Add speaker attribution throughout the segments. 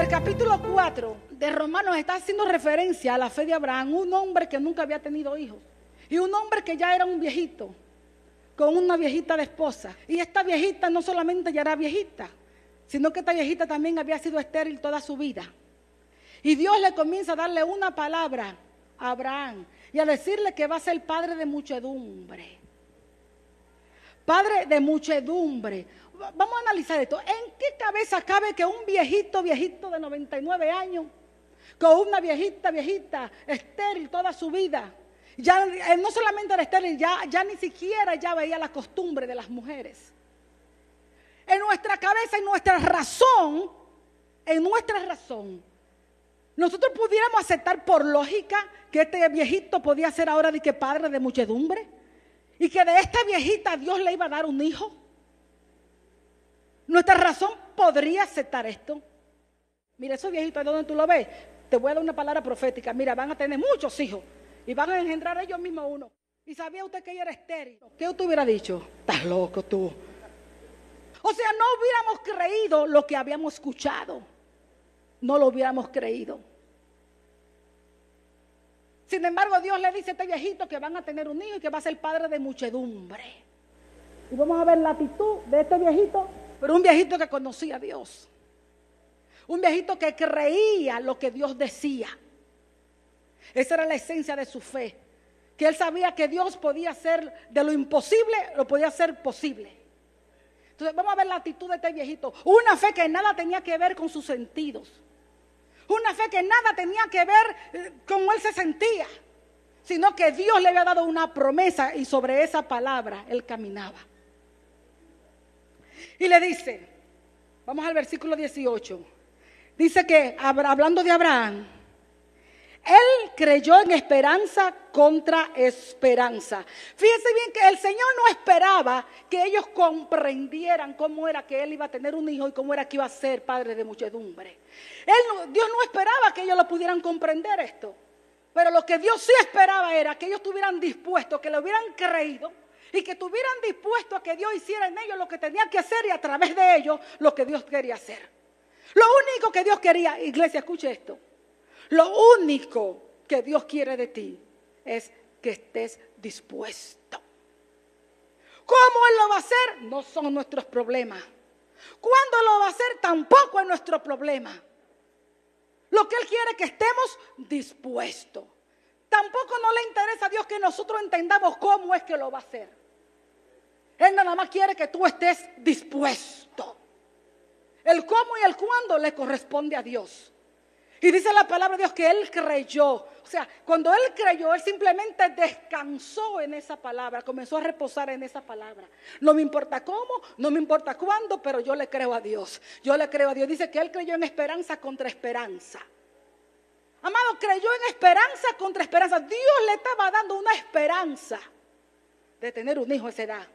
Speaker 1: el capítulo 4 de Romanos está haciendo referencia a la fe de Abraham, un hombre que nunca había tenido hijos y un hombre que ya era un viejito, con una viejita de esposa. Y esta viejita no solamente ya era viejita, sino que esta viejita también había sido estéril toda su vida. Y Dios le comienza a darle una palabra a Abraham y a decirle que va a ser padre de muchedumbre. Padre de muchedumbre. Vamos a analizar esto. ¿En qué cabeza cabe que un viejito de 99 años, con una viejita estéril toda su vida, ya no solamente era estéril, ya ni siquiera ya veía la costumbre de las mujeres? En nuestra cabeza, en nuestra razón, nosotros pudiéramos aceptar por lógica que este viejito podía ser ahora de que padre de muchedumbre y que de esta viejita Dios le iba a dar un hijo. Nuestra razón podría aceptar esto. Mira, esos viejitos, ¿de dónde tú lo ves? Te voy a dar una palabra profética. Mira, van a tener muchos hijos y van a engendrar ellos mismos uno. ¿Y sabía usted que ella era estéril? ¿Qué usted hubiera dicho? Estás loco tú. O sea, no hubiéramos creído lo que habíamos escuchado. No lo hubiéramos creído. Sin embargo, Dios le dice a este viejito que van a tener un hijo y que va a ser padre de muchedumbre. Y vamos a ver la actitud de este viejito, pero un viejito que conocía a Dios. Un viejito que creía lo que Dios decía. Esa era la esencia de su fe. Que él sabía que Dios podía hacer de lo imposible, lo podía hacer posible. Entonces vamos a ver la actitud de este viejito. Una fe que nada tenía que ver con sus sentidos. Una fe que nada tenía que ver con cómo él se sentía. Sino que Dios le había dado una promesa y sobre esa palabra él caminaba. Y le dice, vamos al versículo 18. Dice que hablando de Abraham, él creyó en esperanza contra esperanza. Fíjense bien que el Señor no esperaba que ellos comprendieran cómo era que él iba a tener un hijo y cómo era que iba a ser padre de muchedumbre. Dios no esperaba que ellos lo pudieran comprender esto. Pero lo que Dios sí esperaba era que ellos estuvieran dispuestos, que lo hubieran creído y que estuvieran dispuestos a que Dios hiciera en ellos lo que tenía que hacer y a través de ellos lo que Dios quería hacer. Lo único que Dios quería, iglesia, escuche esto. Lo único que Dios quiere de ti es que estés dispuesto. ¿Cómo Él lo va a hacer? No son nuestros problemas. ¿Cuándo lo va a hacer? Tampoco es nuestro problema. Lo que Él quiere es que estemos dispuestos. Tampoco no le interesa a Dios que nosotros entendamos cómo es que lo va a hacer. Él nada más quiere que tú estés dispuesto. El cómo y el cuándo le corresponde a Dios. Y dice la palabra de Dios que él creyó. O sea, cuando él creyó, él simplemente descansó en esa palabra, comenzó a reposar en esa palabra. No me importa cómo, no me importa cuándo, pero yo le creo a Dios. Yo le creo a Dios. Dice que él creyó en esperanza contra esperanza. Amado, creyó en esperanza contra esperanza. Dios le estaba dando una esperanza de tener un hijo a esa edad.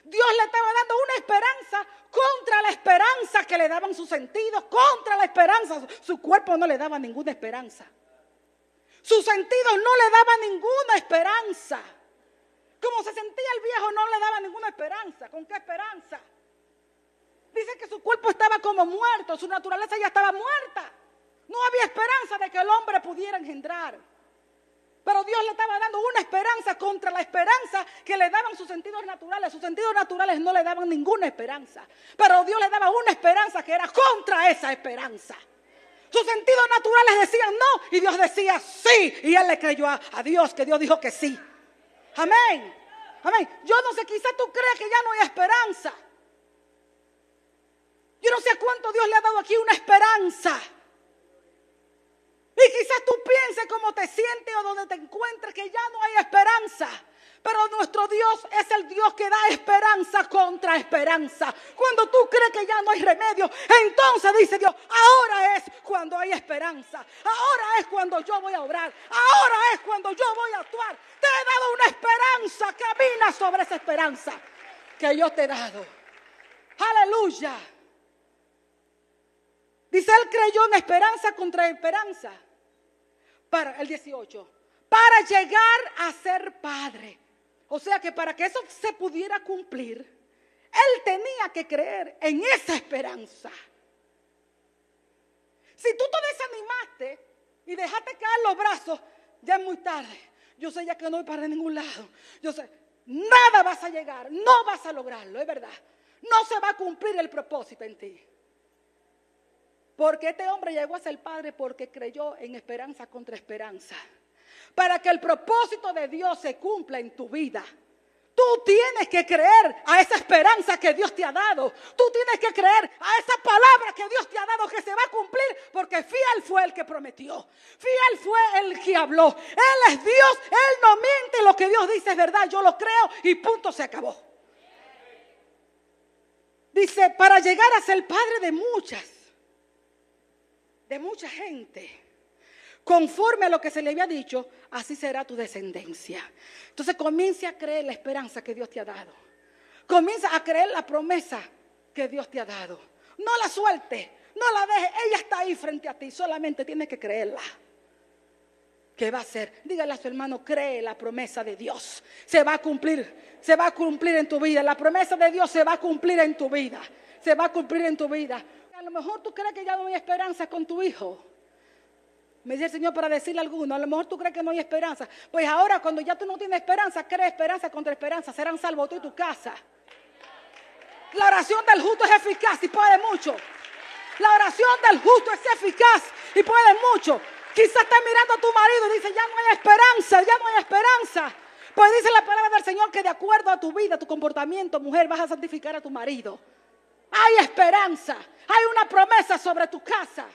Speaker 1: Dios le estaba dando una esperanza contra la esperanza que le daban sus sentidos, contra la esperanza. Su cuerpo no le daba ninguna esperanza. Sus sentidos no le daban ninguna esperanza. Como se sentía el viejo no le daba ninguna esperanza. ¿Con qué esperanza? Dice que su cuerpo estaba como muerto, su naturaleza ya estaba muerta. No había esperanza de que el hombre pudiera engendrar. Pero Dios le estaba dando una esperanza contra la esperanza que le daban sus sentidos naturales. Sus sentidos naturales no le daban ninguna esperanza. Pero Dios le daba una esperanza que era contra esa esperanza. Sus sentidos naturales decían no y Dios decía sí. Y él le creyó a Dios, que Dios dijo que sí. Amén. Amén. Yo no sé, quizás tú crees que ya no hay esperanza. Yo no sé cuánto Dios le ha dado aquí una esperanza. Y quizás tú pienses cómo te sientes o donde te encuentres que ya no hay esperanza. Pero nuestro Dios es el Dios que da esperanza contra esperanza. Cuando tú crees que ya no hay remedio, entonces dice Dios, ahora es cuando hay esperanza. Ahora es cuando yo voy a obrar. Ahora es cuando yo voy a actuar. Te he dado una esperanza. Camina sobre esa esperanza que yo te he dado. Aleluya. Dice, él creyó en esperanza contra esperanza. Para el 18. Para llegar a ser padre. O sea que para que eso se pudiera cumplir, él tenía que creer en esa esperanza. Si tú te desanimaste y dejaste caer los brazos, ya es muy tarde. Yo sé ya que no voy para ningún lado. Yo sé, nada vas a llegar, no vas a lograrlo, es verdad. No se va a cumplir el propósito en ti. Porque este hombre llegó a ser padre porque creyó en esperanza contra esperanza. Para que el propósito de Dios se cumpla en tu vida, tú tienes que creer a esa esperanza que Dios te ha dado. Tú tienes que creer a esa palabra que Dios te ha dado que se va a cumplir, porque fiel fue el que prometió. Fiel fue el que habló. Él es Dios, Él no miente. Lo que Dios dice es verdad, yo lo creo y punto, se acabó. Dice, para llegar a ser padre de mucha gente, conforme a lo que se le había dicho, así será tu descendencia. Entonces comienza a creer la esperanza que Dios te ha dado. Comienza a creer la promesa que Dios te ha dado. No la suelte, no la dejes. Ella está ahí frente a ti, solamente tienes que creerla. ¿Qué va a hacer? Dígale a su hermano, cree la promesa de Dios. Se va a cumplir en tu vida. La promesa de Dios se va a cumplir en tu vida. Se va a cumplir en tu vida. A lo mejor tú crees que ya no hay esperanza con tu hijo. Me dice el Señor para decirle a alguno, a lo mejor tú crees que no hay esperanza. Pues ahora cuando ya tú no tienes esperanza, cree esperanza contra esperanza. Serán salvos tú y tu casa. La oración del justo es eficaz y puede mucho. La oración del justo es eficaz y puede mucho. Quizás estás mirando a tu marido y dice, ya no hay esperanza, ya no hay esperanza. Pues dice la palabra del Señor que de acuerdo a tu vida, tu comportamiento, mujer, vas a santificar a tu marido. Hay esperanza, hay una promesa sobre tu casa.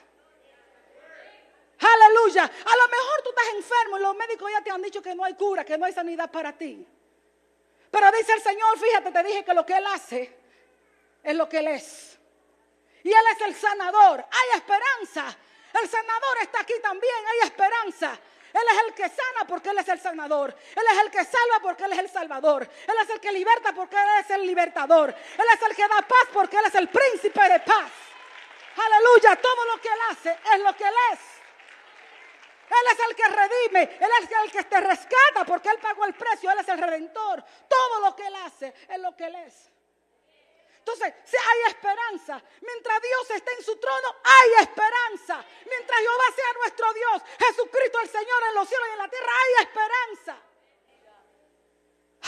Speaker 1: Aleluya. A lo mejor tú estás enfermo y los médicos ya te han dicho que no hay cura, que no hay sanidad para ti. Pero dice el Señor, fíjate, te dije que lo que Él hace es lo que Él es. Y Él es el sanador. Hay esperanza. El sanador está aquí también. Hay esperanza. Él es el que sana porque Él es el sanador. Él es el que salva porque Él es el salvador. Él es el que liberta porque Él es el libertador. Él es el que da paz porque Él es el príncipe de paz. Aleluya. Todo lo que Él hace es lo que Él es. Él es el que redime, Él es el que te rescata porque Él pagó el precio, Él es el redentor. Todo lo que Él hace es lo que Él es. Entonces, si hay esperanza, mientras Dios esté en su trono, hay esperanza. Mientras Jehová sea nuestro Dios, Jesucristo el Señor en los cielos y en la tierra, hay esperanza.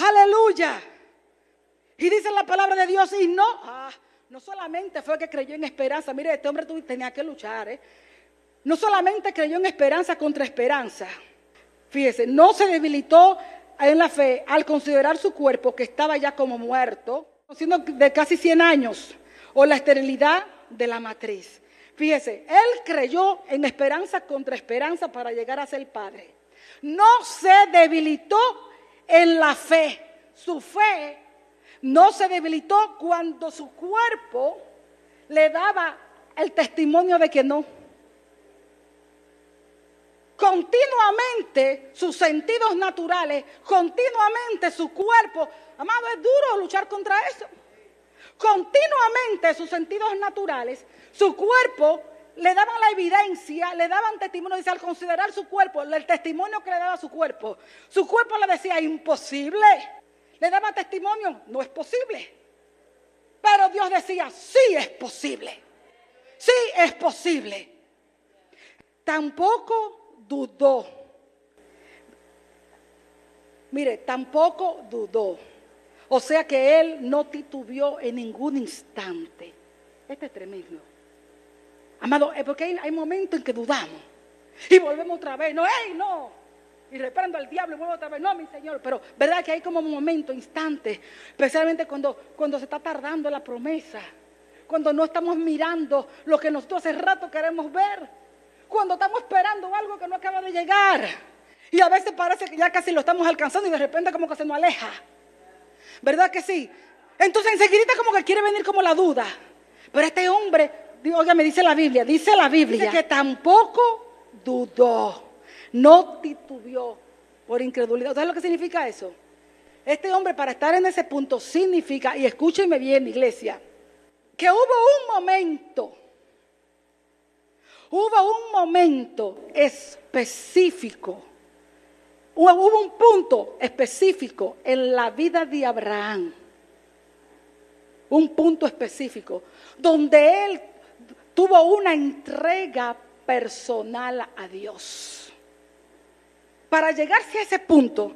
Speaker 1: Aleluya. Y dice la palabra de Dios, y no solamente fue que creyó en esperanza. Mire, este hombre tenía que luchar, No solamente creyó en esperanza contra esperanza. Fíjese, no se debilitó en la fe al considerar su cuerpo que estaba ya como muerto, siendo de casi 100 años, o la esterilidad de la matriz. Fíjese, él creyó en esperanza contra esperanza para llegar a ser padre. No se debilitó en la fe. Su fe no se debilitó cuando su cuerpo le daba el testimonio de que no. Continuamente sus sentidos naturales, continuamente su cuerpo, amado, es duro luchar contra eso. Continuamente sus sentidos naturales, su cuerpo le daban la evidencia, le daban testimonio. Dice, al considerar su cuerpo, el testimonio que le daba su cuerpo le decía, imposible. Le daba testimonio, no es posible. Pero Dios decía, sí es posible. Sí es posible. Tampoco dudó. Mire, tampoco dudó. O sea que él no titubeó en ningún instante. Este es tremendo. Amado, porque hay momentos en que dudamos. Y volvemos otra vez. No. Y reprendo al diablo y vuelvo otra vez. No, mi Señor. Pero verdad que hay como un momento, instante. Especialmente cuando se está tardando la promesa. Cuando no estamos mirando lo que nosotros hace rato queremos ver. Cuando estamos esperando algo que no acaba de llegar. Y a veces parece que ya casi lo estamos alcanzando y de repente como que se nos aleja. ¿Verdad que sí? Entonces enseguida como que quiere venir como la duda. Pero este hombre, oiga, me dice la Biblia dice que tampoco dudó. No titubeó por incredulidad. ¿Sabes lo que significa eso? Este hombre, para estar en ese punto, significa, y escúchenme bien, iglesia, que hubo un momento específico, hubo un punto específico en la vida de Abraham, un punto específico, donde él tuvo una entrega personal a Dios. Para llegar a ese punto, o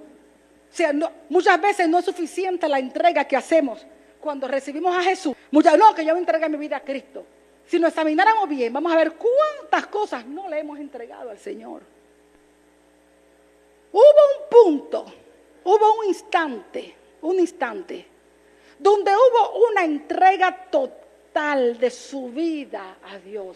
Speaker 1: sea, muchas veces no es suficiente la entrega que hacemos cuando recibimos a Jesús. No, que yo me entregué mi vida a Cristo. Si nos examináramos bien, vamos a ver cuántas cosas no le hemos entregado al Señor. Hubo un punto, hubo un instante, donde hubo una entrega total de su vida a Dios.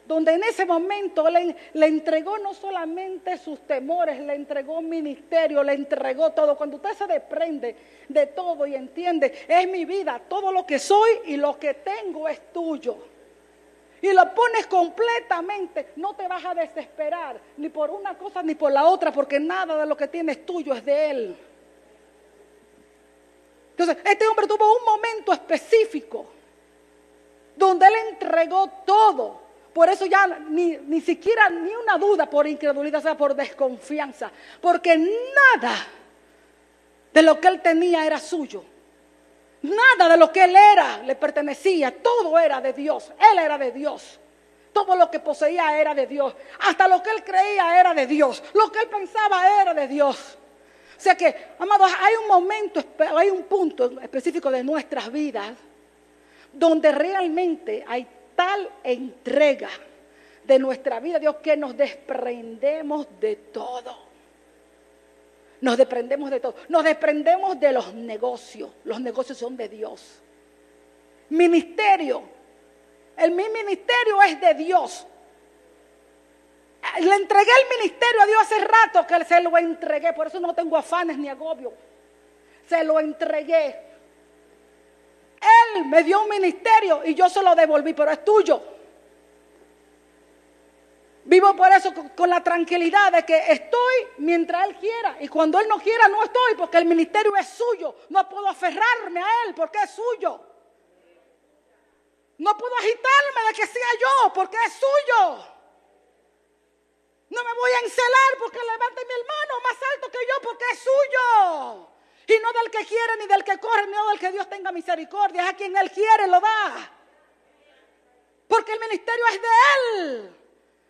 Speaker 1: Donde en ese momento le entregó no solamente sus temores, le entregó un ministerio, le entregó todo. Cuando usted se desprende de todo y entiende, es mi vida, todo lo que soy y lo que tengo es tuyo. Y lo pones completamente, no te vas a desesperar, ni por una cosa ni por la otra, porque nada de lo que tienes tuyo es de Él. Entonces, este hombre tuvo un momento específico, donde Él entregó todo. Por eso ya ni siquiera ni una duda por incredulidad, o sea, por desconfianza. Porque nada de lo que él tenía era suyo. Nada de lo que él era le pertenecía. Todo era de Dios. Él era de Dios. Todo lo que poseía era de Dios. Hasta lo que él creía era de Dios. Lo que él pensaba era de Dios. O sea que, amados, hay un punto específico de nuestras vidas donde realmente hay tal entrega de nuestra vida a Dios que nos desprendemos de todo. Nos desprendemos de todo. Nos desprendemos de los negocios. Los negocios son de Dios. Ministerio. Mi ministerio es de Dios. Le entregué el ministerio a Dios hace rato que se lo entregué. Por eso no tengo afanes ni agobio. Se lo entregué. Él me dio un ministerio y yo se lo devolví, pero es tuyo. Vivo por eso con la tranquilidad de que estoy mientras Él quiera. Y cuando Él no quiera, no estoy, porque el ministerio es suyo. No puedo aferrarme a Él porque es suyo. No puedo agitarme de que sea yo porque es suyo. No me voy a encelar porque levante mi hermano más alto que yo porque es suyo. Y no del que quiere, ni del que corre, ni del que Dios tenga misericordia. Es a quien Él quiere, lo da. Porque el ministerio es de Él.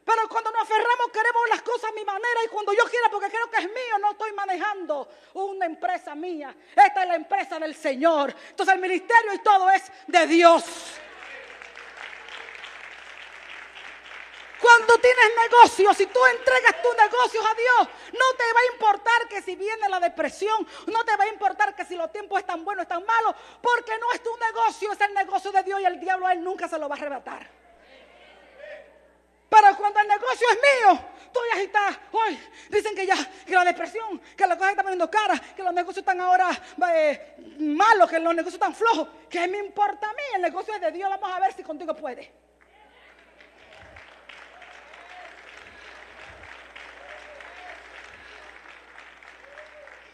Speaker 1: Pero cuando nos aferramos, queremos las cosas a mi manera. Y cuando yo quiera, porque creo que es mío, no estoy manejando una empresa mía. Esta es la empresa del Señor. Entonces el ministerio y todo es de Dios. Cuando tienes negocios, si tú entregas tus negocios a Dios, no te va a importar que si viene la depresión, no te va a importar que si los tiempos están buenos o están malos, porque no es tu negocio, es el negocio de Dios y el diablo a él nunca se lo va a arrebatar. Pero cuando el negocio es mío, tú ya estás, hoy dicen que la depresión, que la cosa está poniendo cara, que los negocios están ahora malos, que los negocios están flojos. ¿Qué me importa a mí? El negocio es de Dios, vamos a ver si contigo puede.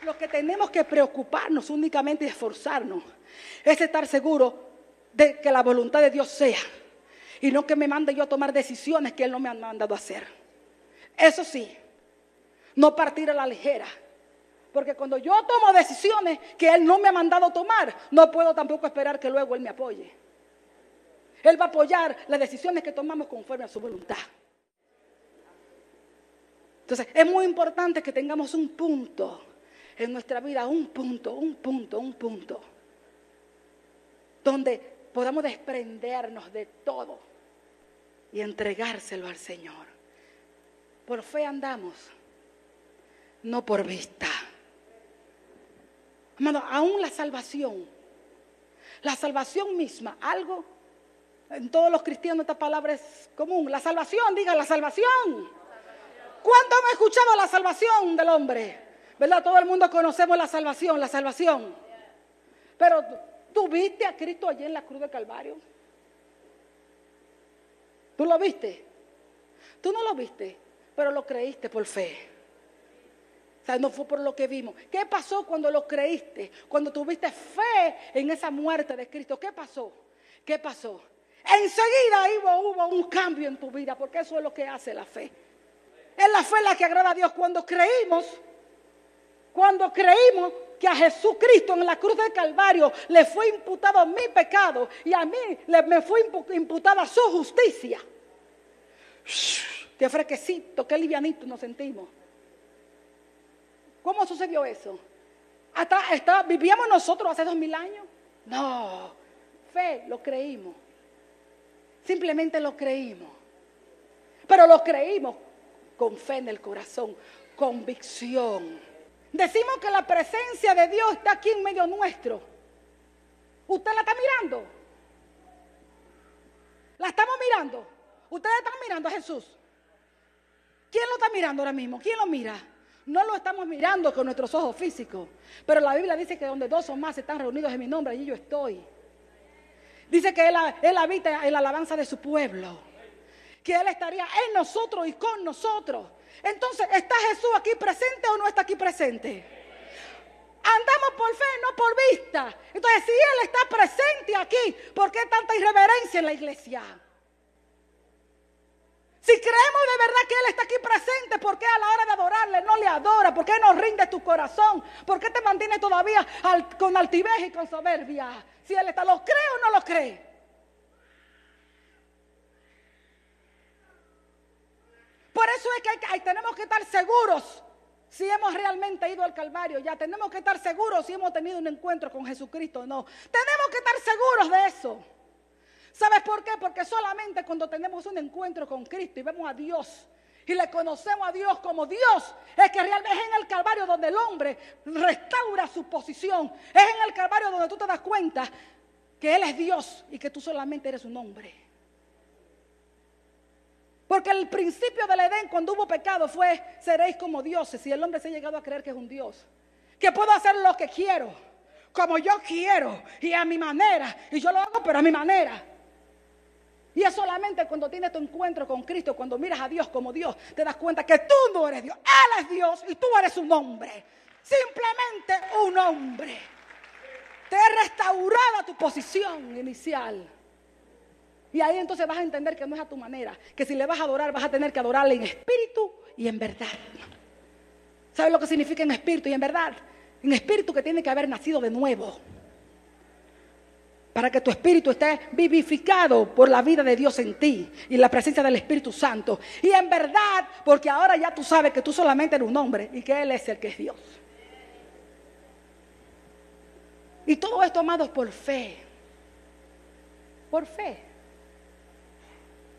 Speaker 1: Lo que tenemos que preocuparnos únicamente y esforzarnos es estar seguros de que la voluntad de Dios sea. Y no que me mande yo a tomar decisiones que Él no me ha mandado a hacer. Eso sí, no partir a la ligera. Porque cuando yo tomo decisiones que Él no me ha mandado tomar, no puedo tampoco esperar que luego Él me apoye. Él va a apoyar las decisiones que tomamos conforme a su voluntad. Entonces, es muy importante que tengamos un punto en nuestra vida, un punto, donde podamos desprendernos de todo y entregárselo al Señor. Por fe andamos, no por vista. Hermano, aún la salvación misma, algo, en todos los cristianos esta palabra es común. La salvación, diga la salvación. ¿Cuánto hemos escuchado la salvación del hombre? ¿Verdad? Todo el mundo conocemos la salvación. Pero ¿tú viste a Cristo allí en la cruz del Calvario? ¿Tú lo viste? Tú no lo viste, pero lo creíste por fe. O sea, no fue por lo que vimos. ¿Qué pasó cuando lo creíste? Cuando tuviste fe en esa muerte de Cristo. ¿Qué pasó? Enseguida hubo un cambio en tu vida, porque eso es lo que hace la fe. Es la fe la que agrada a Dios. Cuando creímos que a Jesucristo en la cruz del Calvario le fue imputado mi pecado y a mí me fue imputada su justicia. Qué fresquecito, qué livianito nos sentimos. ¿Cómo sucedió eso? ¿Vivíamos nosotros hace 2000 años? No, fe, lo creímos. Simplemente lo creímos. Pero lo creímos con fe en el corazón, convicción. Decimos que la presencia de Dios está aquí en medio nuestro. ¿Usted la está mirando? ¿La estamos mirando? ¿Ustedes están mirando a Jesús? ¿Quién lo está mirando ahora mismo? ¿Quién lo mira? No lo estamos mirando con nuestros ojos físicos. Pero la Biblia dice que donde dos o más están reunidos en mi nombre, allí yo estoy. Dice que Él habita en la alabanza de su pueblo. Que Él estaría en nosotros y con nosotros. Entonces, ¿está Jesús aquí presente o no está aquí presente? Andamos por fe, no por vista. Entonces, si Él está presente aquí, ¿por qué tanta irreverencia en la iglesia? Si creemos de verdad que Él está aquí presente, ¿por qué a la hora de adorarle no le adora? ¿Por qué no rinde tu corazón? ¿Por qué te mantiene todavía con altivez y con soberbia? Si Él está, ¿lo cree o no lo cree? Por eso es que tenemos que estar seguros si hemos realmente ido al Calvario. Ya tenemos que estar seguros si hemos tenido un encuentro con Jesucristo o no. Tenemos que estar seguros de eso. ¿Sabes por qué? Porque solamente cuando tenemos un encuentro con Cristo y vemos a Dios y le conocemos a Dios como Dios, es que realmente es en el Calvario donde el hombre restaura su posición. Es en el Calvario donde tú te das cuenta que Él es Dios y que tú solamente eres un hombre. Porque el principio del Edén, cuando hubo pecado, fue: seréis como dioses. Y el hombre se ha llegado a creer que es un Dios, que puedo hacer lo que quiero, como yo quiero y a mi manera. Y yo lo hago, pero a mi manera. Y es solamente cuando tienes tu encuentro con Cristo, cuando miras a Dios como Dios, te das cuenta que tú no eres Dios. Él es Dios y tú eres un hombre. Simplemente un hombre. Te he restaurado tu posición inicial. Y ahí entonces vas a entender que no es a tu manera. Que si le vas a adorar, vas a tener que adorarle en espíritu y en verdad. ¿Sabes lo que significa en espíritu y en verdad? En espíritu, que tiene que haber nacido de nuevo. Para que tu espíritu esté vivificado por la vida de Dios en ti y la presencia del Espíritu Santo. Y en verdad, porque ahora ya tú sabes que tú solamente eres un hombre y que Él es el que es Dios. Y todo esto, amados, por fe. Por fe.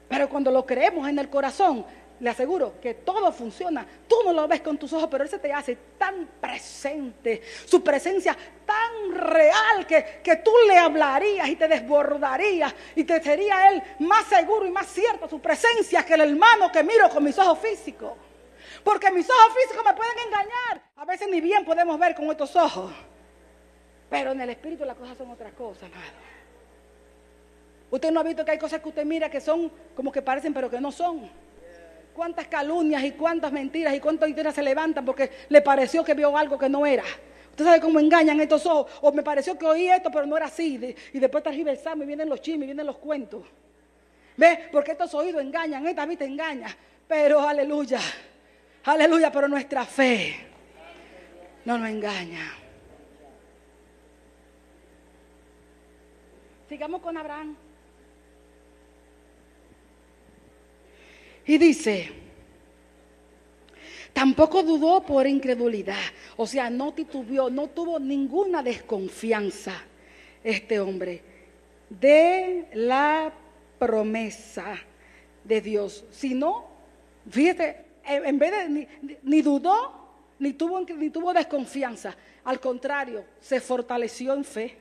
Speaker 1: Pero cuando lo creemos en el corazón, le aseguro que todo funciona. Tú no lo ves con tus ojos, pero Él se te hace tan presente. Su presencia tan real que tú le hablarías y te desbordarías. Y te sería Él más seguro y más cierto su presencia que el hermano que miro con mis ojos físicos. Porque mis ojos físicos me pueden engañar. A veces ni bien podemos ver con estos ojos. Pero en el espíritu las cosas son otras cosas, amado. Usted no ha visto que hay cosas que usted mira que son como que parecen pero que no son. Cuántas calumnias y cuántas mentiras y cuántas ideas se levantan porque le pareció que vio algo que no era. Usted sabe cómo engañan estos ojos. O me pareció que oí esto pero no era así. Y después tergiversamos y vienen los chismes, vienen los cuentos. ¿Ve? Porque estos oídos engañan, esta vista engaña. Pero aleluya, aleluya, pero nuestra fe no nos engaña. Sigamos con Abraham. Y dice, tampoco dudó por incredulidad. O sea, no titubeó, no tuvo ninguna desconfianza este hombre de la promesa de Dios. Sino, fíjate, en vez de ni dudó, ni tuvo desconfianza. Al contrario, se fortaleció en fe.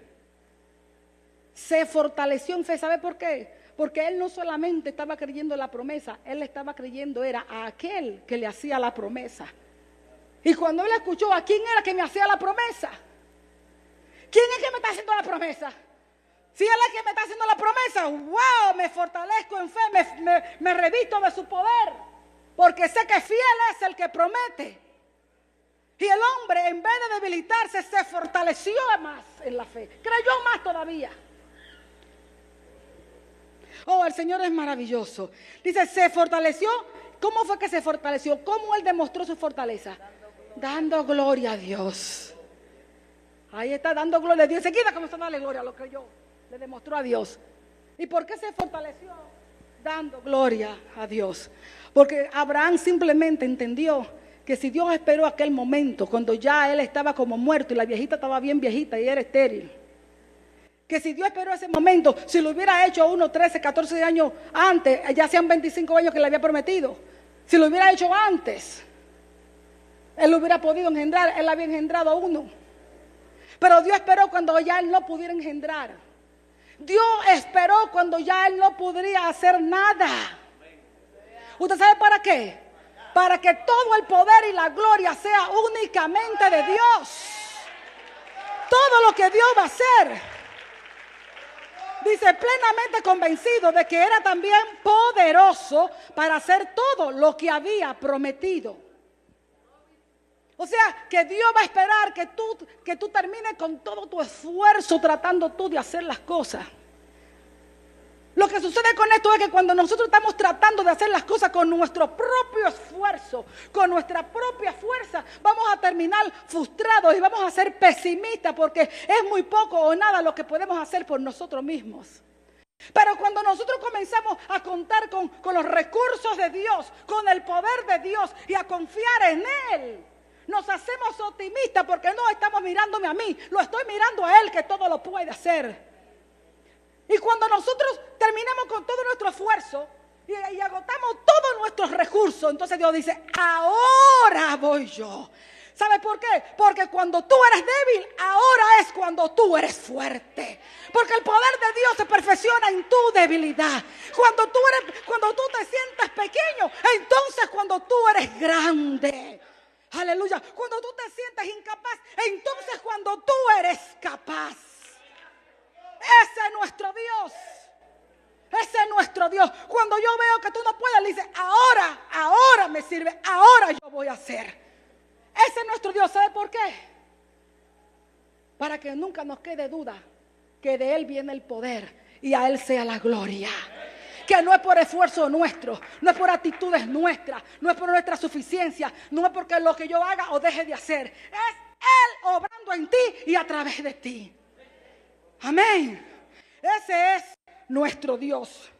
Speaker 1: Se fortaleció en fe. ¿Sabe por qué? Porque él no solamente estaba creyendo en la promesa, él estaba creyendo era a aquel que le hacía la promesa. Y cuando él escuchó a quién era que me hacía la promesa, ¿quién es que me está haciendo la promesa? Si él es que me está haciendo la promesa, wow, me fortalezco en fe, me revisto de su poder, porque sé que fiel es el que promete. Y el hombre, en vez de debilitarse, se fortaleció más en la fe, creyó más todavía. Oh, el Señor es maravilloso. Dice, se fortaleció. ¿Cómo fue que se fortaleció? ¿Cómo él demostró su fortaleza? Dando gloria a Dios. Ahí está, dando gloria a Dios. Enseguida comenzó a darle gloria a lo que yo le demostró a Dios. ¿Y por qué se fortaleció? Dando gloria a Dios. Porque Abraham simplemente entendió que si Dios esperó aquel momento, cuando ya él estaba como muerto y la viejita estaba bien viejita y era estéril, que si Dios esperó ese momento, si lo hubiera hecho unos 13, 14 años antes, ya sean 25 años que le había prometido, si lo hubiera hecho antes, él lo hubiera podido engendrar, él había engendrado a uno. Pero Dios esperó cuando ya él no pudiera engendrar. Dios esperó cuando ya él no podría hacer nada. ¿Usted sabe para qué? Para que todo el poder y la gloria sea únicamente de Dios. Todo lo que Dios va a hacer. Dice, plenamente convencido de que era también poderoso para hacer todo lo que había prometido. O sea, que Dios va a esperar que tú termines con todo tu esfuerzo tratando tú de hacer las cosas. Lo que sucede con esto es que cuando nosotros estamos tratando de hacer las cosas con nuestro propio esfuerzo, con nuestra propia fuerza, vamos a terminar frustrados y vamos a ser pesimistas porque es muy poco o nada lo que podemos hacer por nosotros mismos. Pero cuando nosotros comenzamos a contar con los recursos de Dios, con el poder de Dios y a confiar en Él, nos hacemos optimistas porque no estamos mirándome a mí, lo estoy mirando a Él que todo lo puede hacer. Y cuando nosotros terminamos con todo nuestro esfuerzo y agotamos todos nuestros recursos, entonces Dios dice, ahora voy yo. ¿Sabe por qué? Porque cuando tú eres débil, ahora es cuando tú eres fuerte. Porque el poder de Dios se perfecciona en tu debilidad. Cuando tú te sientes pequeño, entonces cuando tú eres grande. Aleluya. Cuando tú te sientes incapaz, entonces cuando tú eres capaz. Ese es nuestro Dios. Ese es nuestro Dios. Cuando yo veo que tú no puedes, le dice, ahora me sirve, ahora yo voy a hacer. Ese es nuestro Dios. ¿Sabe por qué? Para que nunca nos quede duda que de Él viene el poder y a Él sea la gloria. Que no es por esfuerzo nuestro, no es por actitudes nuestras, no es por nuestra suficiencia, no es porque lo que yo haga o deje de hacer. Es Él obrando en ti y a través de ti. Amén. Ese es nuestro Dios.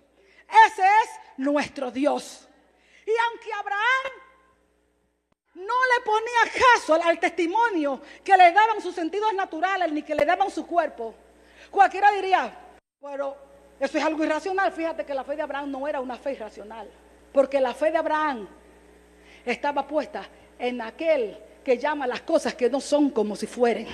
Speaker 1: Ese es nuestro Dios. Y aunque Abraham no le ponía caso al testimonio que le daban sus sentidos naturales ni que le daban su cuerpo, cualquiera diría, pero eso es algo irracional. Fíjate que la fe de Abraham no era una fe irracional, porque la fe de Abraham estaba puesta en aquel que llama las cosas que no son como si fueran.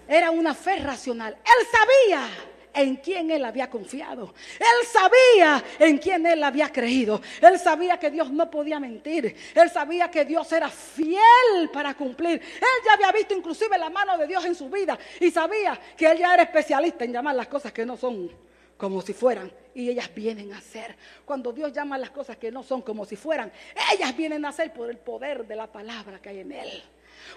Speaker 1: Era una fe racional. Él sabía en quién él había confiado. Él sabía en quién él había creído. Él sabía que Dios no podía mentir. Él sabía que Dios era fiel para cumplir. Él ya había visto inclusive la mano de Dios en su vida y sabía que él ya era especialista en llamar las cosas que no son como si fueran, y ellas vienen a ser. Cuando Dios llama las cosas que no son como si fueran, ellas vienen a ser por el poder de la palabra que hay en Él.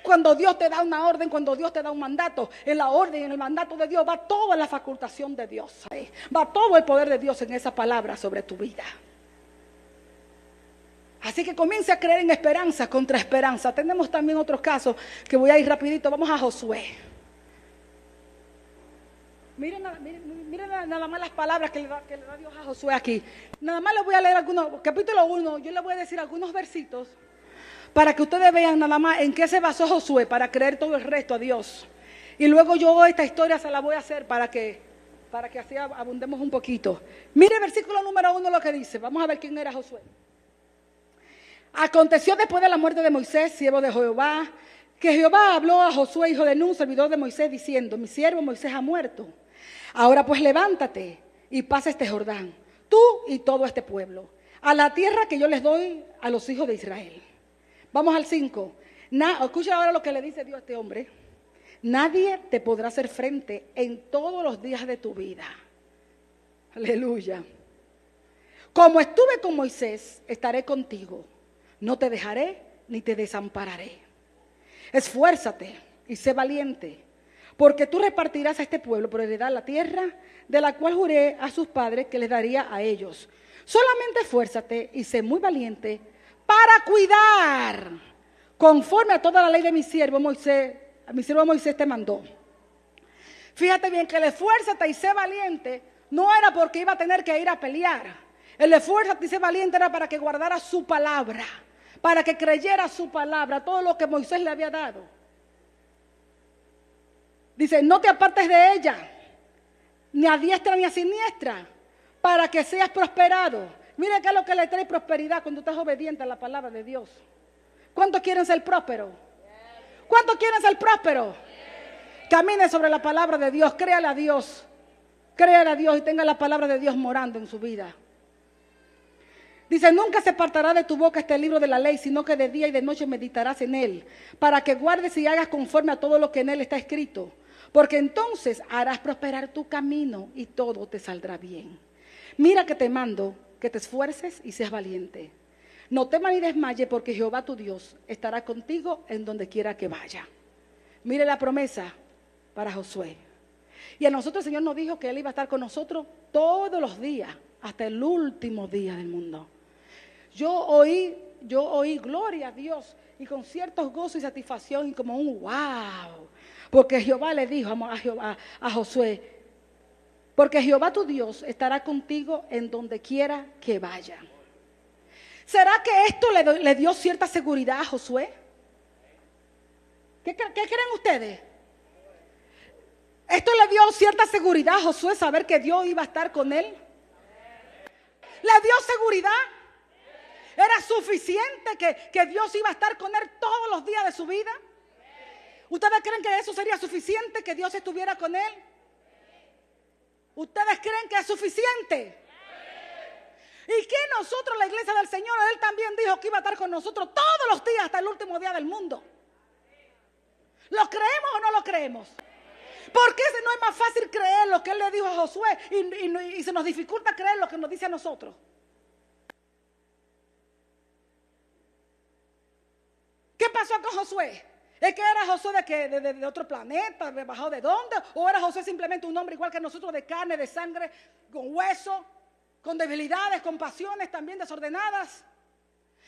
Speaker 1: Cuando Dios te da una orden, cuando Dios te da un mandato, en la orden y en el mandato de Dios va toda la facultación de Dios ahí. Va todo el poder de Dios en esa palabra sobre tu vida. Así que comienza a creer en esperanza contra esperanza. Tenemos también otros casos que voy a ir rapidito. Vamos a Josué. Miren nada más las palabras que le da Dios a Josué aquí. Nada más les voy a leer algunos, capítulo 1, yo les voy a decir algunos versitos para que ustedes vean nada más en qué se basó Josué para creer todo el resto a Dios. Y luego yo esta historia se la voy a hacer para que así abundemos un poquito. Mire el versículo número 1 lo que dice. Vamos a ver quién era Josué. Aconteció después de la muerte de Moisés, siervo de Jehová, que Jehová habló a Josué, hijo de Nun, servidor de Moisés, diciendo: mi siervo Moisés ha muerto. Ahora pues levántate y pasa este Jordán, tú y todo este pueblo, a la tierra que yo les doy a los hijos de Israel. Vamos al 5. Escucha ahora lo que le dice Dios a este hombre. Nadie te podrá hacer frente en todos los días de tu vida. Aleluya. Como estuve con Moisés, estaré contigo. No te dejaré ni te desampararé. Esfuérzate y sé valiente, porque tú repartirás a este pueblo por heredad la tierra de la cual juré a sus padres que les daría a ellos. Solamente esfuérzate y sé muy valiente para cuidar conforme a toda la ley de mi siervo Moisés. A mi siervo Moisés te mandó. Fíjate bien que el esfuérzate y sé valiente no era porque iba a tener que ir a pelear. El esfuerzo de ser valiente era para que guardara su palabra, para que creyera su palabra, todo lo que Moisés le había dado. Dice, no te apartes de ella, ni a diestra ni a siniestra, para que seas prosperado. Mire qué es lo que le trae prosperidad cuando estás obediente a la palabra de Dios. ¿Cuántos quieren ser prósperos? ¿Cuántos quieren ser prósperos? Camine sobre la palabra de Dios, créale a Dios. Créale a Dios y tenga la palabra de Dios morando en su vida. Dice, nunca se apartará de tu boca este libro de la ley, sino que de día y de noche meditarás en él, para que guardes y hagas conforme a todo lo que en él está escrito. Porque entonces harás prosperar tu camino y todo te saldrá bien. Mira que te mando que te esfuerces y seas valiente. No temas ni desmayes, porque Jehová tu Dios estará contigo en donde quiera que vaya. Mire la promesa para Josué. Y a nosotros el Señor nos dijo que Él iba a estar con nosotros todos los días, hasta el último día del mundo. Yo oí, gloria a Dios, y con ciertos gozo y satisfacción, y como un wow, porque Jehová le dijo a Josué, porque Jehová tu Dios estará contigo en donde quiera que vaya. ¿Será que esto le dio cierta seguridad a Josué? ¿Qué creen ustedes? ¿Esto le dio cierta seguridad a Josué saber que Dios iba a estar con él? ¿Le dio seguridad? ¿Era suficiente que Dios iba a estar con él todos los días de su vida? ¿Ustedes creen que eso sería suficiente, que Dios estuviera con él? ¿Ustedes creen que es suficiente? Y que nosotros, la iglesia del Señor, Él también dijo que iba a estar con nosotros todos los días hasta el último día del mundo. ¿Lo creemos o no lo creemos? ¿Por qué no es más fácil creer lo que Él le dijo a Josué y se nos dificulta creer lo que nos dice a nosotros? ¿Qué pasó con Josué? ¿Es que era Josué de otro planeta, de bajado de dónde? ¿O era Josué simplemente un hombre igual que nosotros, de carne, de sangre, con hueso, con debilidades, con pasiones también desordenadas?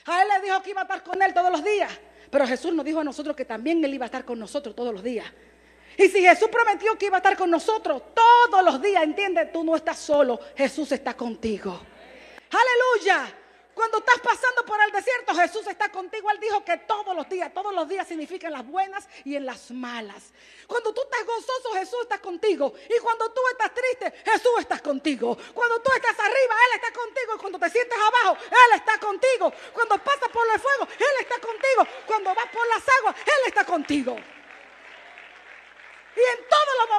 Speaker 1: A él le dijo que iba a estar con él todos los días, pero Jesús nos dijo a nosotros que también Él iba a estar con nosotros todos los días. Y si Jesús prometió que iba a estar con nosotros todos los días, entiende, tú no estás solo, Jesús está contigo. ¡Aleluya! Cuando estás pasando por el desierto, Jesús está contigo. Él dijo que todos los días significan las buenas y en las malas. Cuando tú estás gozoso, Jesús está contigo. Y cuando tú estás triste, Jesús está contigo. Cuando tú estás arriba, Él está contigo. Y cuando te sientes abajo, Él está contigo. Cuando pasas por el fuego, Él está contigo. Cuando vas por las aguas, Él está contigo. Y en todos los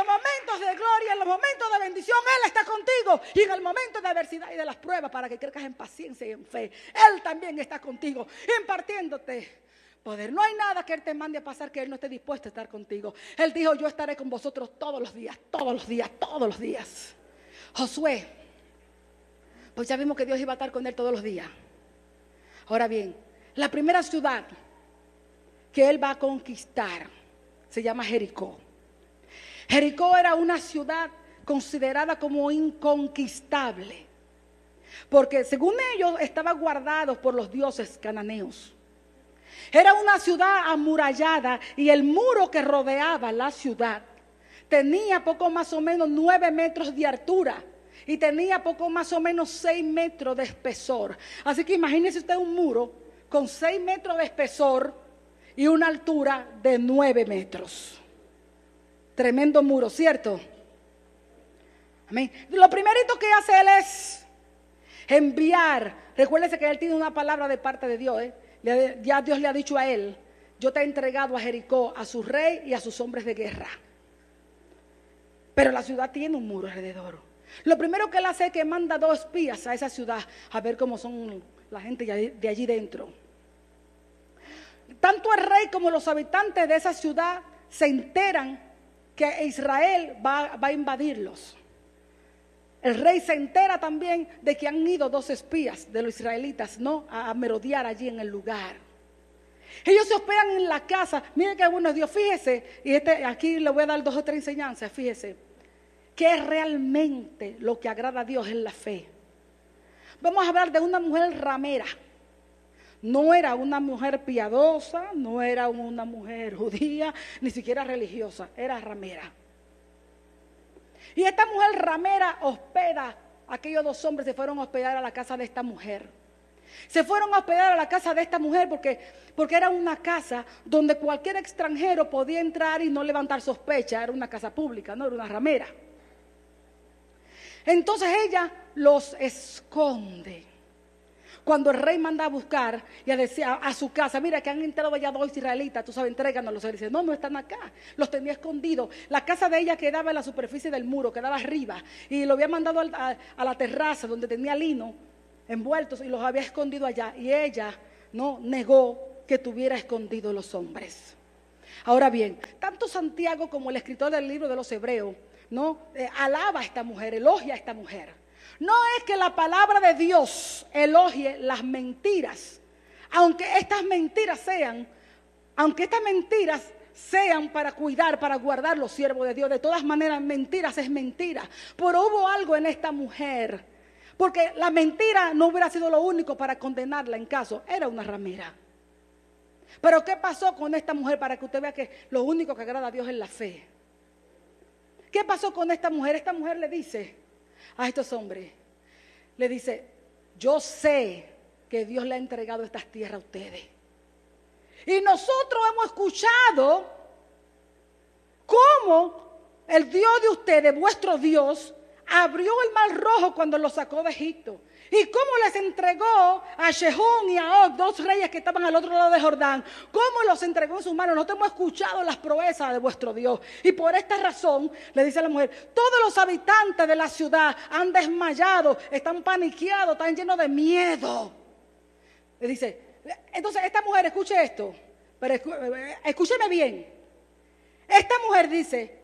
Speaker 1: momentos de gloria, en los momentos de bendición, Él está contigo. Y en el momento de adversidad y de las pruebas, para que crezcas en paciencia y en fe, Él también está contigo, impartiéndote poder. No hay nada que Él te mande a pasar que Él no esté dispuesto a estar contigo. Él dijo, yo estaré con vosotros todos los días, todos los días, todos los días. Josué, pues ya vimos que Dios iba a estar con él todos los días. Ahora bien, la primera ciudad que él va a conquistar se llama Jericó. Jericó era una ciudad considerada como inconquistable, porque según ellos estaba guardado por los dioses cananeos. Era una ciudad amurallada y el muro que rodeaba la ciudad tenía poco más o menos 9 metros de altura y tenía poco más o menos 6 metros de espesor. Así que imagínese usted un muro con 6 metros de espesor y una altura de 9 metros. Tremendo muro, ¿cierto? Amén. Lo primerito que hace él es enviar. Recuérdese que él tiene una palabra de parte de Dios. Ya Dios le ha dicho a él, yo te he entregado a Jericó, a su rey y a sus hombres de guerra. Pero la ciudad tiene un muro alrededor. Lo primero que él hace es que manda 2 espías a esa ciudad a ver cómo son la gente de allí dentro. Tanto el rey como los habitantes de esa ciudad se enteran que Israel va a invadirlos. El rey se entera también de que han ido 2 espías de los israelitas, ¿no?, a merodear allí en el lugar. Ellos se hospedan en la casa. Miren qué bueno es Dios, fíjese. Y aquí le voy a dar 2 o 3 enseñanzas. Fíjese que es realmente lo que agrada a Dios en la fe. Vamos a hablar de una mujer ramera. No era una mujer piadosa, no era una mujer judía, ni siquiera religiosa, era ramera. Y esta mujer ramera hospeda, aquellos dos hombres se fueron a hospedar a la casa de esta mujer. Se fueron a hospedar a la casa de esta mujer porque era una casa donde cualquier extranjero podía entrar y no levantar sospecha. Era una casa pública, no era una ramera. Entonces ella los esconde. Cuando el rey manda a buscar y a decir a su casa, mira que han entrado ya 2 israelitas, tú sabes, entréganos. Él dice, no están acá, los tenía escondidos. La casa de ella quedaba en la superficie del muro, quedaba arriba. Y lo había mandado a la terraza donde tenía lino envueltos y los había escondido allá. Y ella no negó que tuviera escondido los hombres. Ahora bien, tanto Santiago como el escritor del libro de los Hebreos, alaba a esta mujer, elogia a esta mujer. No es que la palabra de Dios elogie las mentiras, aunque estas mentiras sean para cuidar, para guardar los siervos de Dios. De todas maneras, mentiras es mentira. Pero hubo algo en esta mujer, porque la mentira no hubiera sido lo único para condenarla en caso, era una ramera. Pero ¿qué pasó con esta mujer? Para que usted vea que lo único que agrada a Dios es la fe. ¿Qué pasó con esta mujer? Esta mujer le dice a estos hombres, le dice, yo sé que Dios le ha entregado estas tierras a ustedes. Y nosotros hemos escuchado cómo el Dios de ustedes, vuestro Dios, abrió el mar rojo cuando los sacó de Egipto. Y cómo les entregó a Sehón y a Og, 2 reyes que estaban al otro lado de Jordán. Cómo los entregó en sus manos. Nosotros hemos escuchado las proezas de vuestro Dios. Y por esta razón, le dice a la mujer, todos los habitantes de la ciudad han desmayado, están paniqueados, están llenos de miedo. Le dice, entonces esta mujer, escuche esto, pero escúcheme bien. Esta mujer dice,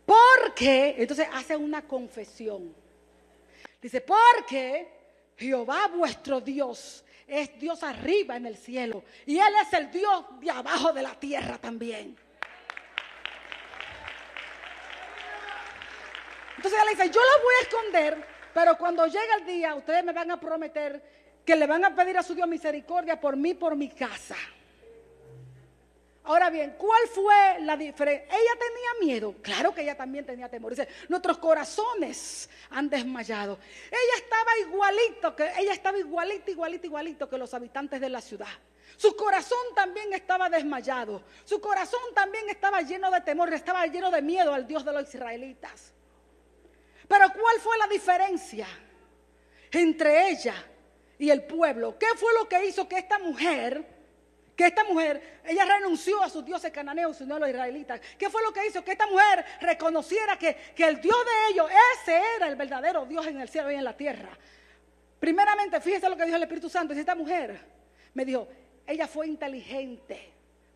Speaker 1: porque, entonces hace una confesión. Dice, porque Jehová vuestro Dios es Dios arriba en el cielo y Él es el Dios de abajo de la tierra también. Entonces ella le dice, yo la voy a esconder, pero cuando llegue el día ustedes me van a prometer que le van a pedir a su Dios misericordia por mí, por mi casa. Ahora bien, ¿cuál fue la diferencia? ¿Ella tenía miedo? Claro que ella también tenía temor. Dice, nuestros corazones han desmayado. Ella estaba igualito que los habitantes de la ciudad. Su corazón también estaba desmayado. Su corazón también estaba lleno de temor, estaba lleno de miedo al Dios de los israelitas. Pero ¿cuál fue la diferencia entre ella y el pueblo? ¿Qué fue lo que hizo que esta mujer, ella renunció a sus dioses cananeos y no a los israelitas? ¿Qué fue lo que hizo que esta mujer reconociera que el Dios de ellos, ese era el verdadero Dios en el cielo y en la tierra? Primeramente, fíjese lo que dijo el Espíritu Santo. Y esta mujer me dijo, ella fue inteligente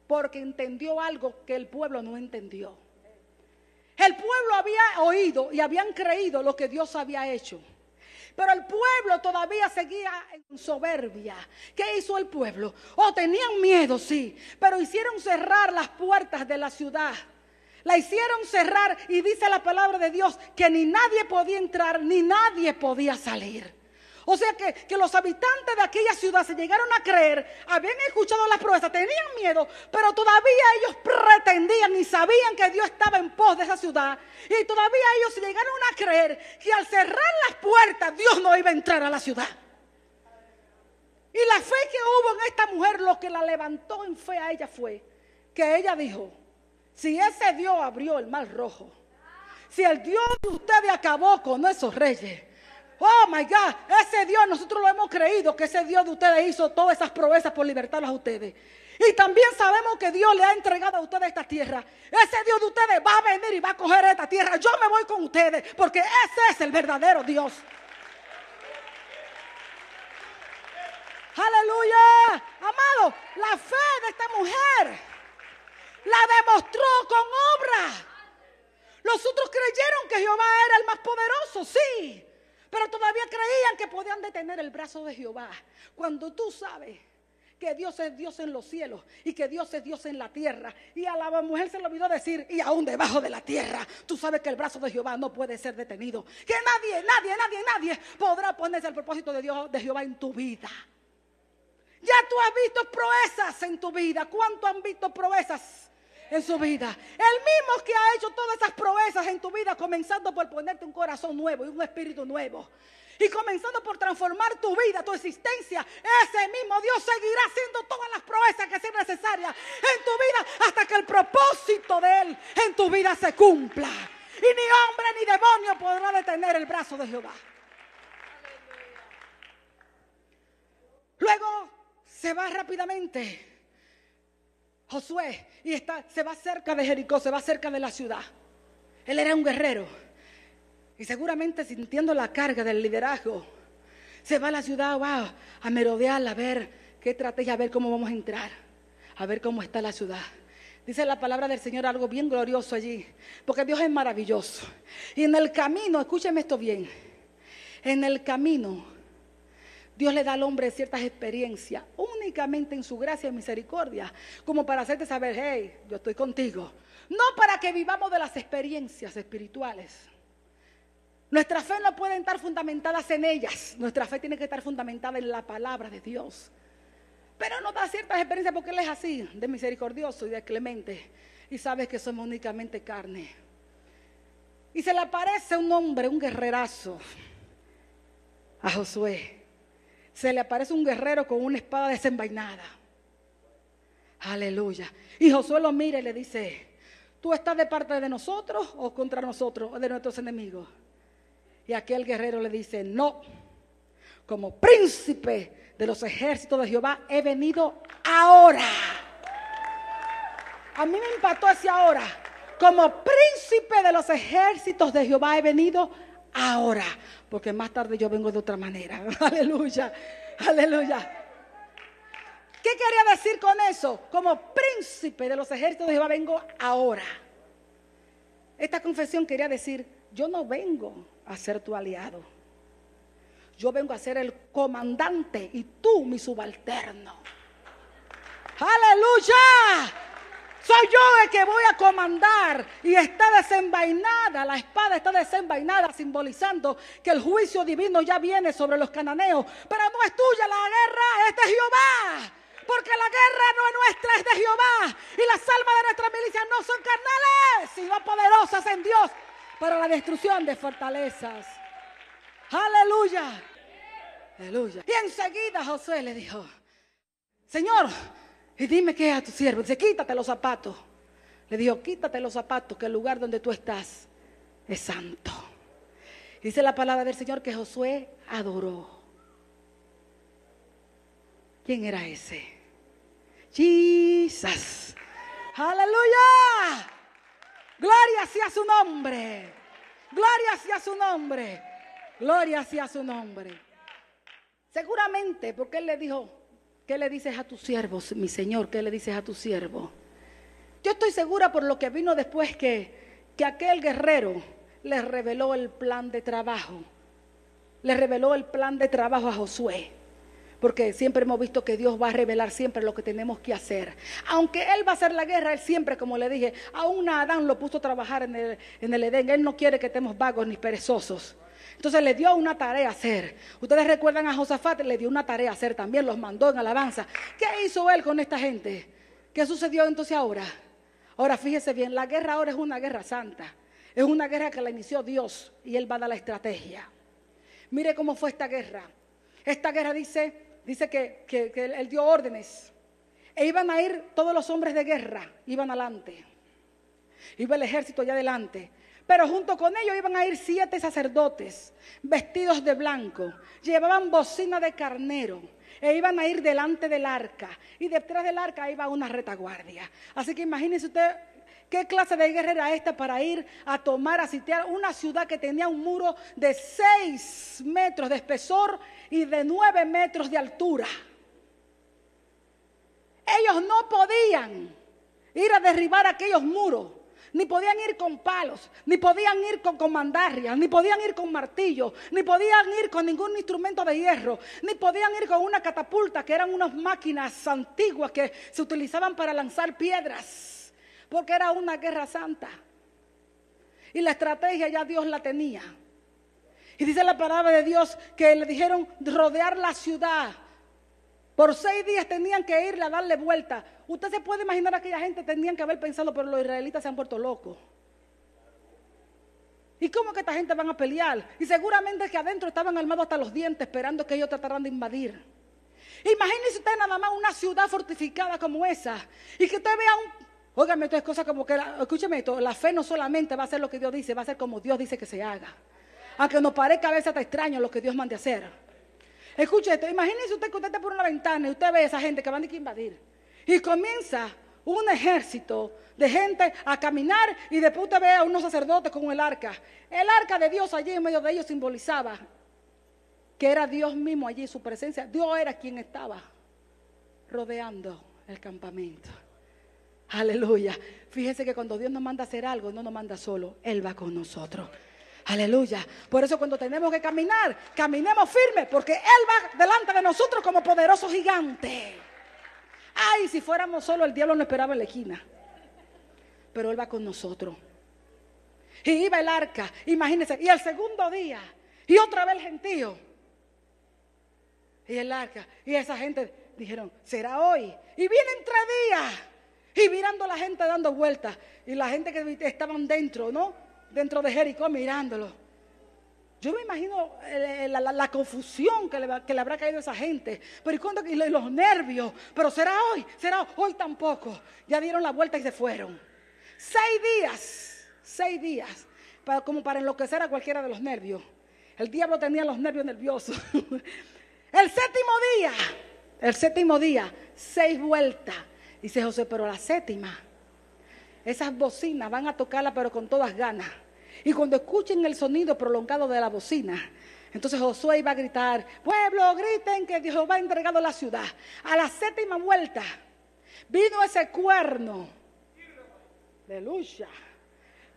Speaker 1: porque entendió algo que el pueblo no entendió. El pueblo había oído y habían creído lo que Dios había hecho. Pero el pueblo todavía seguía en soberbia. ¿Qué hizo el pueblo? Tenían miedo, sí, pero hicieron cerrar las puertas de la ciudad. La hicieron cerrar y dice la palabra de Dios que ni nadie podía entrar ni nadie podía salir. O sea que los habitantes de aquella ciudad se llegaron a creer, habían escuchado las proezas, tenían miedo, pero todavía ellos pretendían y sabían que Dios estaba en pos de esa ciudad. Y todavía ellos se llegaron a creer que al cerrar las puertas Dios no iba a entrar a la ciudad. Y la fe que hubo en esta mujer, lo que la levantó en fe a ella fue que ella dijo, si ese Dios abrió el mar rojo, si el Dios de ustedes acabó con esos reyes, oh my God, ese Dios, nosotros lo hemos creído, que ese Dios de ustedes hizo todas esas proezas por libertarlos a ustedes. Y también sabemos que Dios le ha entregado a ustedes esta tierra. Ese Dios de ustedes va a venir y va a coger esta tierra. Yo me voy con ustedes porque ese es el verdadero Dios. Aleluya. Amado, la fe de esta mujer la demostró con obra. Los otros creyeron que Jehová era el más poderoso, sí. Pero todavía creían que podían detener el brazo de Jehová. Cuando tú sabes que Dios es Dios en los cielos y que Dios es Dios en la tierra, y a la mujer se le olvidó decir, y aún debajo de la tierra, tú sabes que el brazo de Jehová no puede ser detenido. Que nadie podrá ponerse al propósito de Dios, de Jehová en tu vida. Ya tú has visto proezas en tu vida. ¿Cuánto han visto proezas en su vida. El mismo que ha hecho todas esas proezas en tu vida, comenzando por ponerte un corazón nuevo y un espíritu nuevo. Y comenzando por transformar tu vida, tu existencia. Ese mismo Dios seguirá haciendo todas las proezas que sean necesarias en tu vida hasta que el propósito de Él en tu vida se cumpla. Y ni hombre ni demonio podrá detener el brazo de Jehová. Luego se va rápidamente Josué y se va cerca de Jericó, se va cerca de la ciudad. Él era un guerrero y seguramente sintiendo la carga del liderazgo, se va a la ciudad, a merodearla, a ver qué estrategia, a ver cómo vamos a entrar, a ver cómo está la ciudad. Dice la palabra del Señor algo bien glorioso allí, porque Dios es maravilloso. Y en el camino, escúcheme esto bien, en el camino Dios le da al hombre ciertas experiencias, únicamente en su gracia y misericordia, como para hacerte saber, hey, yo estoy contigo. No para que vivamos de las experiencias espirituales. Nuestra fe no puede estar fundamentada en ellas. Nuestra fe tiene que estar fundamentada en la palabra de Dios. Pero nos da ciertas experiencias porque Él es así, de misericordioso y de clemente. Y sabes que somos únicamente carne. Y se le aparece un hombre, un guerrerazo, a Josué. Se le aparece un guerrero con una espada desenvainada. Aleluya. Y Josué lo mira y le dice, ¿tú estás de parte de nosotros o contra nosotros o de nuestros enemigos? Y aquel guerrero le dice, no, como príncipe de los ejércitos de Jehová he venido ahora. A mí me impactó ese ahora. Como príncipe de los ejércitos de Jehová he venido ahora, porque más tarde yo vengo de otra manera. Aleluya, aleluya. ¿Qué quería decir con eso? Como príncipe de los ejércitos de Jehová vengo ahora. Esta confesión quería decir, yo no vengo a ser tu aliado. Yo vengo a ser el comandante y tú mi subalterno. Aleluya. Soy yo el que voy a comandar y está desenvainada, la espada está desenvainada, simbolizando que el juicio divino ya viene sobre los cananeos. Pero no es tuya, la guerra es de Jehová, porque la guerra no es nuestra, es de Jehová. Y las armas de nuestra milicia no son carnales, sino poderosas en Dios para la destrucción de fortalezas. Aleluya, aleluya. Y enseguida Josué le dijo, Señor, y dime qué es a tu siervo. Dice, quítate los zapatos. Le dijo, quítate los zapatos, que el lugar donde tú estás es santo. Dice la palabra del Señor que Josué adoró. ¿Quién era ese? Jesús. Aleluya. Gloria sea su nombre. Gloria sea su nombre. Gloria sea su nombre. Seguramente, porque él le dijo, ¿qué le dices a tus siervos, mi Señor? ¿Qué le dices a tu siervo? Yo estoy segura por lo que vino después que aquel guerrero le reveló el plan de trabajo. Le reveló el plan de trabajo a Josué. Porque siempre hemos visto que Dios va a revelar siempre lo que tenemos que hacer. Aunque Él va a hacer la guerra, Él siempre, como le dije, aún a Adán lo puso a trabajar en el Edén. Él no quiere que estemos vagos ni perezosos. Entonces le dio una tarea a hacer. Ustedes recuerdan a Josafat, le dio una tarea a hacer también, los mandó en alabanza. ¿Qué hizo él con esta gente? ¿Qué sucedió entonces ahora? Ahora fíjese bien, la guerra ahora es una guerra santa. Es una guerra que la inició Dios y Él va a dar la estrategia. Mire cómo fue esta guerra. Esta guerra dice que Él dio órdenes. E iban a ir todos los hombres de guerra, iban adelante. Iba el ejército allá adelante. Pero junto con ellos iban a ir 7 sacerdotes vestidos de blanco. Llevaban bocina de carnero. E iban a ir delante del arca. Y detrás del arca iba una retaguardia. Así que imagínense usted qué clase de guerra era esta para ir a tomar, a sitiar una ciudad que tenía un muro de 6 metros de espesor y de 9 metros de altura. Ellos no podían ir a derribar aquellos muros. Ni podían ir con palos, ni podían ir con mandarrias, ni podían ir con martillo, ni podían ir con ningún instrumento de hierro, ni podían ir con una catapulta, que eran unas máquinas antiguas que se utilizaban para lanzar piedras, porque era una guerra santa. Y la estrategia ya Dios la tenía. Y dice la palabra de Dios que le dijeron rodear la ciudad Por 6 días tenían que irle a darle vuelta. Usted se puede imaginar a aquella gente, tenían que haber pensado, pero los israelitas se han vuelto locos. ¿Y cómo que esta gente van a pelear? Y seguramente que adentro estaban armados hasta los dientes esperando que ellos trataran de invadir. Imagínese usted nada más una ciudad fortificada como esa y que usted vea óigame, esto es cosa como que, escúcheme esto, la fe no solamente va a ser lo que Dios dice, va a ser como Dios dice que se haga. Aunque nos parezca a veces hasta extraño lo que Dios mande a hacer. Escuche esto, imagínese usted que usted está por una ventana y usted ve a esa gente que van a invadir. Y comienza un ejército de gente a caminar y después usted ve a unos sacerdotes con el arca. El arca de Dios allí en medio de ellos simbolizaba que era Dios mismo allí, su presencia. Dios era quien estaba rodeando el campamento. Aleluya. Fíjese que cuando Dios nos manda a hacer algo, no nos manda solo, Él va con nosotros. Aleluya. Por eso cuando tenemos que caminar, caminemos firmes, porque Él va delante de nosotros como poderoso gigante. Ay, si fuéramos solo, el diablo nos esperaba en la esquina. Pero Él va con nosotros. Y iba el arca, imagínense, y el segundo día, y otra vez el gentío. Y el arca, y esa gente dijeron, será hoy. Y vienen 3 días, y mirando a la gente dando vueltas, y la gente que estaban dentro, ¿no? Dentro de Jericó mirándolo. Yo me imagino la confusión que le habrá caído a esa gente. Pero y los nervios. Pero será hoy tampoco. Ya dieron la vuelta y se fueron. 6 días. Como para enloquecer a cualquiera de los nervios. El diablo tenía los nervios nerviosos. El séptimo día, 6 vueltas. Dice José, pero la séptima, esas bocinas van a tocarla pero con todas ganas. Y cuando escuchen el sonido prolongado de la bocina, entonces Josué iba a gritar, pueblo, griten que Jehová ha entregado la ciudad. A la 7ª vuelta vino ese cuerno. Aleluya.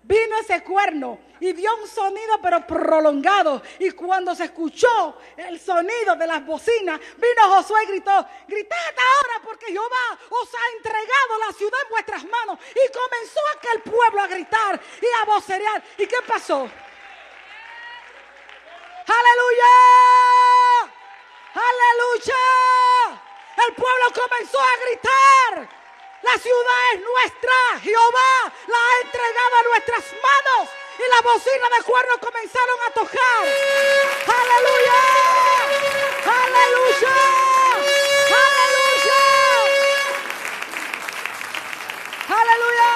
Speaker 1: Vino ese cuerno y dio un sonido pero prolongado. Y cuando se escuchó el sonido de las bocinas, vino Josué y gritó, gritad ahora porque Jehová os ha entregado la ciudad en vuestras manos. Y comenzó aquel pueblo a gritar y a vocerear. ¿Y qué pasó? ¡Aleluya! ¡Aleluya! El pueblo comenzó a gritar. La ciudad es nuestra, Jehová la ha entregado a nuestras manos. Y las bocinas de cuerno comenzaron a tocar. ¡Aleluya! ¡Aleluya! ¡Aleluya! ¡Aleluya!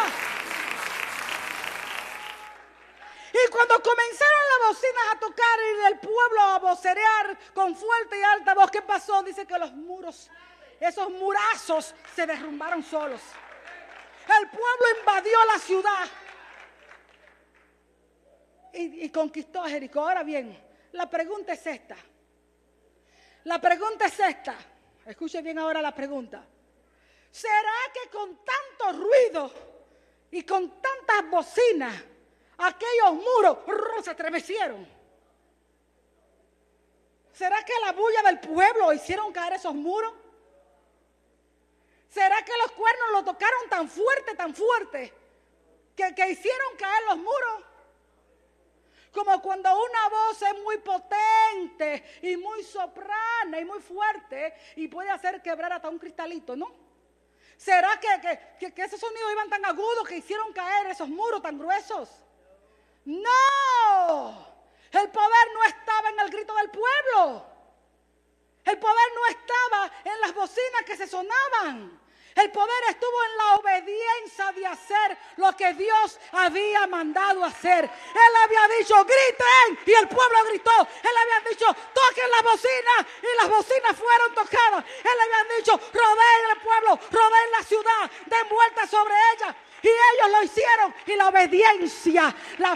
Speaker 1: Y cuando comenzaron las bocinas a tocar y el pueblo a vocerear con fuerte y alta voz, ¿qué pasó? Dice que los muros, esos murazos se derrumbaron solos. El pueblo invadió la ciudad y conquistó a Jericó. Ahora bien, la pregunta es esta. Escuche bien ahora la pregunta. ¿Será que con tanto ruido y con tantas bocinas aquellos muros se estremecieron? ¿Será que la bulla del pueblo hicieron caer esos muros? ¿Será que los cuernos lo tocaron tan fuerte, que hicieron caer los muros? Como cuando una voz es muy potente y muy soprana y muy fuerte y puede hacer quebrar hasta un cristalito, ¿no? ¿Será que esos sonidos iban tan agudos que hicieron caer esos muros tan gruesos? ¡No! El poder no estaba en el grito del pueblo. El poder no estaba en las bocinas que se sonaban. El poder estuvo en la obediencia de hacer lo que Dios había mandado hacer. Él había dicho, griten, y el pueblo gritó. Él había dicho, toquen la bocina, y las bocinas fueron tocadas. Él había dicho, rodeen el pueblo, rodeen la ciudad, den vueltas sobre ella. Y ellos lo hicieron. Y la obediencia, la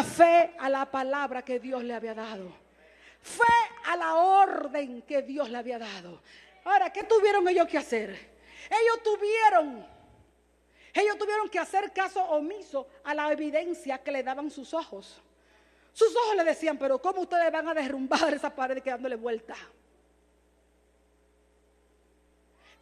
Speaker 1: fe a la palabra que Dios le había dado. Fe a la orden que Dios le había dado. Ahora, ¿qué tuvieron ellos que hacer? Ellos tuvieron que hacer caso omiso a la evidencia que le daban sus ojos. Sus ojos le decían, pero ¿cómo ustedes van a derrumbar esa pared dándole vuelta?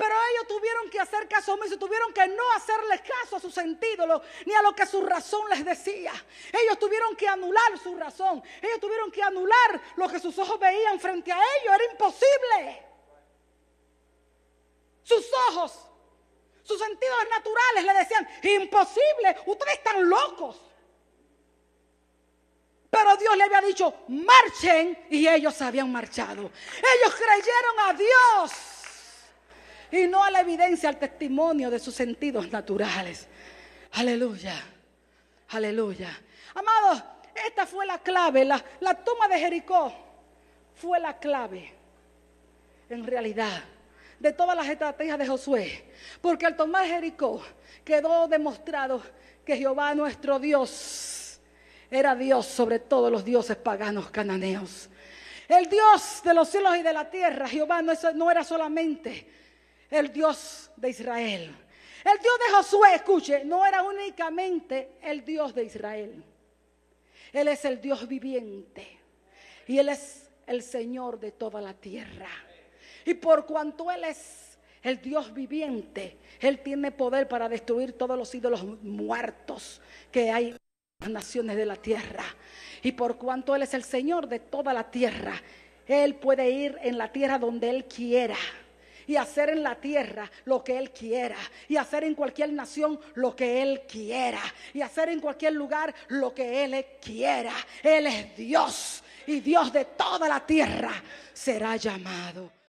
Speaker 1: Pero ellos tuvieron que hacer caso omiso, tuvieron que no hacerle caso a su sentido, ni a lo que su razón les decía. Ellos tuvieron que anular su razón. Ellos tuvieron que anular lo que sus ojos veían frente a ellos. Era imposible. Sus ojos, sus sentidos naturales le decían, imposible, ustedes están locos. Pero Dios le había dicho, marchen, y ellos habían marchado. Ellos creyeron a Dios y no a la evidencia, al testimonio de sus sentidos naturales. Aleluya, aleluya. Amados, esta fue la clave, la toma de Jericó fue la clave, en realidad, de todas las estrategias de Josué. Porque al tomar Jericó quedó demostrado que Jehová nuestro Dios era Dios sobre todos los dioses paganos cananeos. El Dios de los cielos y de la tierra, Jehová, no era solamente el Dios de Israel. El Dios de Josué, escuche, no era únicamente el Dios de Israel. Él es el Dios viviente y Él es el Señor de toda la tierra. Y por cuanto Él es el Dios viviente, Él tiene poder para destruir todos los ídolos muertos que hay en las naciones de la tierra. Y por cuanto Él es el Señor de toda la tierra, Él puede ir en la tierra donde Él quiera y hacer en la tierra lo que Él quiera, y hacer en cualquier nación lo que Él quiera, y hacer en cualquier lugar lo que Él quiera. Él es Dios, y Dios de toda la tierra será llamado.